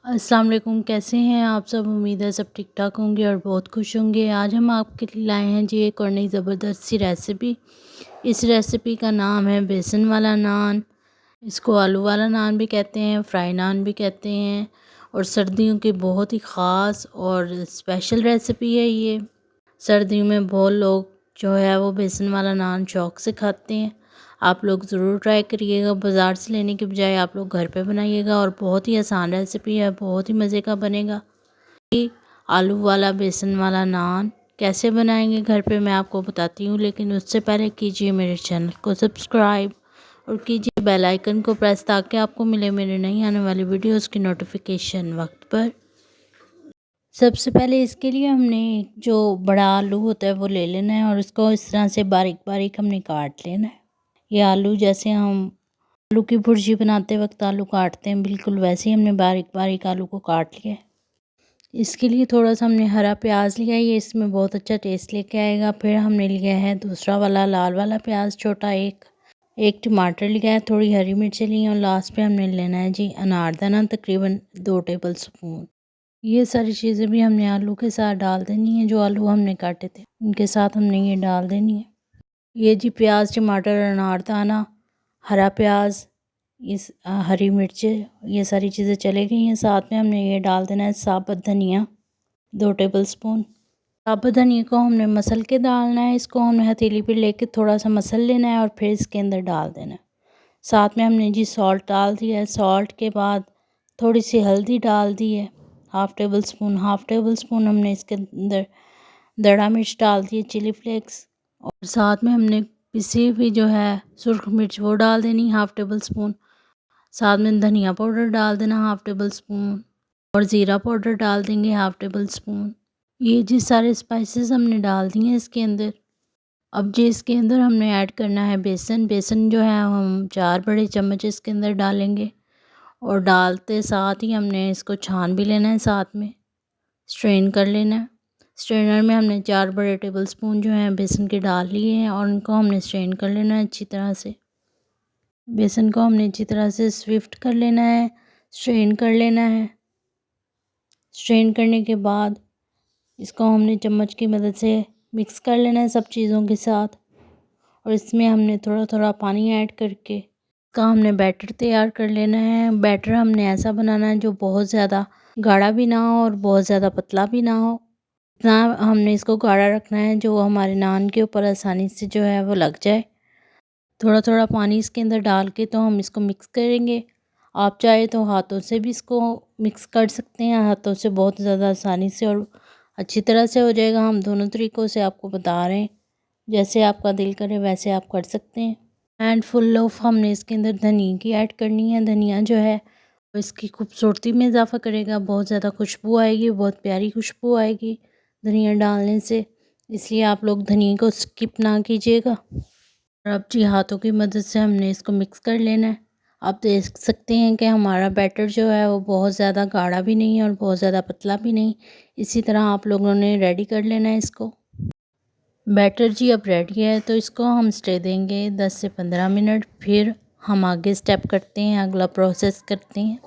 अस्सलाम वालेकुम, कैसे हैं आप सब। उम्मीद है सब ठीक ठाक होंगे और बहुत खुश होंगे। आज हम आपके लिए लाए हैं जी एक और नई ज़बरदस्त सी रेसिपी। इस रेसिपी का नाम है बेसन वाला नान। इसको आलू वाला नान भी कहते हैं, फ्राई नान भी कहते हैं और सर्दियों की बहुत ही ख़ास और स्पेशल रेसिपी है ये। सर्दियों में बहुत लोग जो है वो बेसन वाला नान शौक़ से खाते हैं। आप लोग ज़रूर ट्राई करिएगा, बाज़ार से लेने के बजाय आप लोग घर पे बनाइएगा और बहुत ही आसान रेसिपी है, बहुत ही मज़े का बनेगा। ये आलू वाला बेसन वाला नान कैसे बनाएंगे घर पे मैं आपको बताती हूँ, लेकिन उससे पहले कीजिए मेरे चैनल को सब्सक्राइब और कीजिए बेल आइकन को प्रेस ताकि आपको मिले मेरे नई आने वाली वीडियोज़ की नोटिफिकेशन वक्त पर। सबसे पहले इसके लिए हमने एक जो बड़ा आलू होता है वो ले लेना है और उसको इस तरह से बारीक बारीक हमने काट लेना है। ये आलू जैसे हम आलू की भुर्जी बनाते वक्त आलू काटते हैं, बिल्कुल वैसे ही हमने बारीक बारीक आलू को काट लिया है। इसके लिए थोड़ा सा हमने हरा प्याज लिया है, ये इसमें बहुत अच्छा टेस्ट लेके आएगा। फिर हमने लिया है दूसरा वाला लाल वाला प्याज छोटा, एक टमाटर लिया है, थोड़ी हरी मिर्चें ली हैं और लास्ट पे हमने लेना है जी अनारदाना, तकरीबन 2 टेबल स्पून। ये सारी चीज़ें भी हमने आलू के साथ डाल देनी है। जो आलू हमने काटे थे उनके साथ हमने ये डाल देनी है। ये जी प्याज, टमाटर, अनारदाना, हरा प्याज, हरी मिर्चें, ये सारी चीज़ें चले गई हैं। साथ में हमने ये डाल देना है साबुत धनिया 2 टेबल स्पून। साबुत धनिया को हमने मसल के डालना है। इसको हमने हथेली पे लेके थोड़ा सा मसल लेना है और फिर इसके अंदर डाल देना है। साथ में हमने जी सॉल्ट डाल दिया है। सॉल्ट के बाद थोड़ी सी हल्दी डाल दी है, हाफ़ टेबल स्पून हमने इसके अंदर दड़ा मिर्च डाल दी है, चिली फ्लेक्स, और साथ में हमने पिसी हुई जो है सुरख मिर्च वो डाल देनी हाफ़ टेबल स्पून। साथ में धनिया पाउडर डाल देना हाफ़ टेबल स्पून और ज़ीरा पाउडर डाल देंगे हाफ़ टेबल स्पून। ये जी सारे स्पाइसेस हमने डाल दिए हैं इसके अंदर। अब जी इसके अंदर हमने ऐड करना है बेसन। बेसन जो है हम 4 बड़े चम्मच इसके अंदर डालेंगे और डालते साथ ही हमने इसको छान भी लेना है, साथ में स्ट्रेन कर लेना है। स्ट्रेनर में हमने 4 बड़े टेबल स्पून जो हैं बेसन के डाल लिए हैं और उनको हमने स्ट्रेन कर लेना है अच्छी तरह से। बेसन को हमने अच्छी तरह से स्विफ्ट कर लेना है, स्ट्रेन कर लेना है। स्ट्रेन करने के बाद इसको हमने चम्मच की मदद से मिक्स कर लेना है सब चीज़ों के साथ और इसमें हमने थोड़ा थोड़ा पानी ऐड करके इसका हमने बैटर तैयार कर लेना है। बैटर हमने ऐसा बनाना है जो बहुत ज़्यादा गाढ़ा भी ना हो और बहुत ज़्यादा पतला भी ना हो। इतना हमने इसको गाढ़ा रखना है जो हमारे नान के ऊपर आसानी से जो है वो लग जाए। थोड़ा थोड़ा पानी इसके अंदर डाल के तो हम इसको मिक्स करेंगे। आप चाहे तो हाथों से भी इसको मिक्स कर सकते हैं, हाथों से बहुत ज़्यादा आसानी से और अच्छी तरह से हो जाएगा। हम दोनों तरीक़ों से आपको बता रहे हैं, जैसे आपका दिल करे वैसे आप कर सकते हैं। एंड फुल ऑफ हमने इसके अंदर धनिया की ऐड करनी है। धनिया जो है वो इसकी खूबसूरती में इजाफ़ा करेगा, बहुत ज़्यादा खुशबू आएगी, बहुत प्यारी खुशबू आएगी धनिया डालने से, इसलिए आप लोग धनिया को स्किप ना कीजिएगा। और अब जी हाथों की मदद से हमने इसको मिक्स कर लेना है। आप देख सकते हैं कि हमारा बैटर जो है वो बहुत ज़्यादा गाढ़ा भी नहीं है और बहुत ज़्यादा पतला भी नहीं। इसी तरह आप लोगों ने रेडी कर लेना है इसको। बैटर जी अब रेडी है तो इसको हम स्टे देंगे 10 से 15 मिनट। फिर हम आगे स्टेप करते हैं, अगला प्रोसेस करते हैं।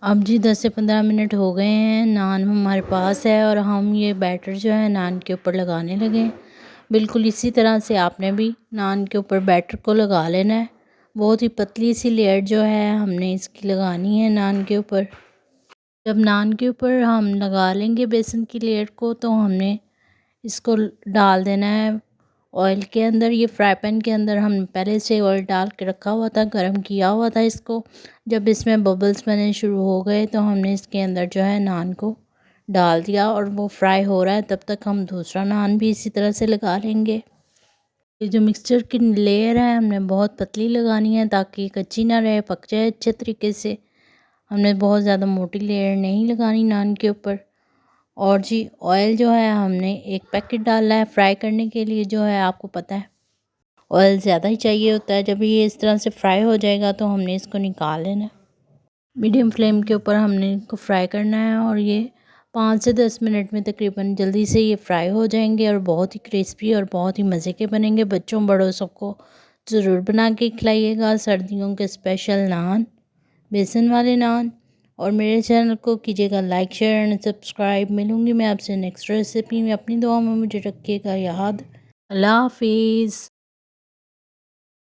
अब जी 10 से 15 मिनट हो गए हैं, नान हमारे पास है और हम ये बैटर जो है नान के ऊपर लगाने लगे हैं। बिल्कुल इसी तरह से आपने भी नान के ऊपर बैटर को लगा लेना है। बहुत ही पतली सी लेयर जो है हमने इसकी लगानी है नान के ऊपर। जब नान के ऊपर हम लगा लेंगे बेसन की लेयर को तो हमने इसको डाल देना है ऑयल के अंदर। ये फ्राई पैन के अंदर हम पहले से ऑयल डाल के रखा हुआ था, गरम किया हुआ था इसको। जब इसमें बबल्स बनने शुरू हो गए तो हमने इसके अंदर जो है नान को डाल दिया और वो फ्राई हो रहा है तब तक हम दूसरा नान भी इसी तरह से लगा लेंगे। ये जो मिक्सचर की लेयर है हमने बहुत पतली लगानी है ताकि कच्ची ना रहे, पक जाए अच्छे तरीके से। हमने बहुत ज़्यादा मोटी लेयर नहीं लगानी नान के ऊपर। और जी ऑयल जो है हमने एक पैकेट डाला है फ्राई करने के लिए, जो है आपको पता है ऑयल ज़्यादा ही चाहिए होता है। जब ये इस तरह से फ्राई हो जाएगा तो हमने इसको निकाल लेना है। मीडियम फ्लेम के ऊपर हमने इनको फ्राई करना है और ये 5 से 10 मिनट में तकरीबन जल्दी से ये फ्राई हो जाएंगे और बहुत ही क्रिस्पी और बहुत ही मज़े के बनेंगे। बच्चों बड़ों सबको ज़रूर बना के खिलाइएगा। सर्दियों के स्पेशल नान, बेसन वाले नान और मेरे चैनल को कीजिएगा लाइक, शेयर एंड सब्सक्राइब। मिलूँगी मैं आपसे नेक्स्ट रेसिपी में। अपनी दुआ में मुझे रखिएगा याद। अल्लाह हाफिज़।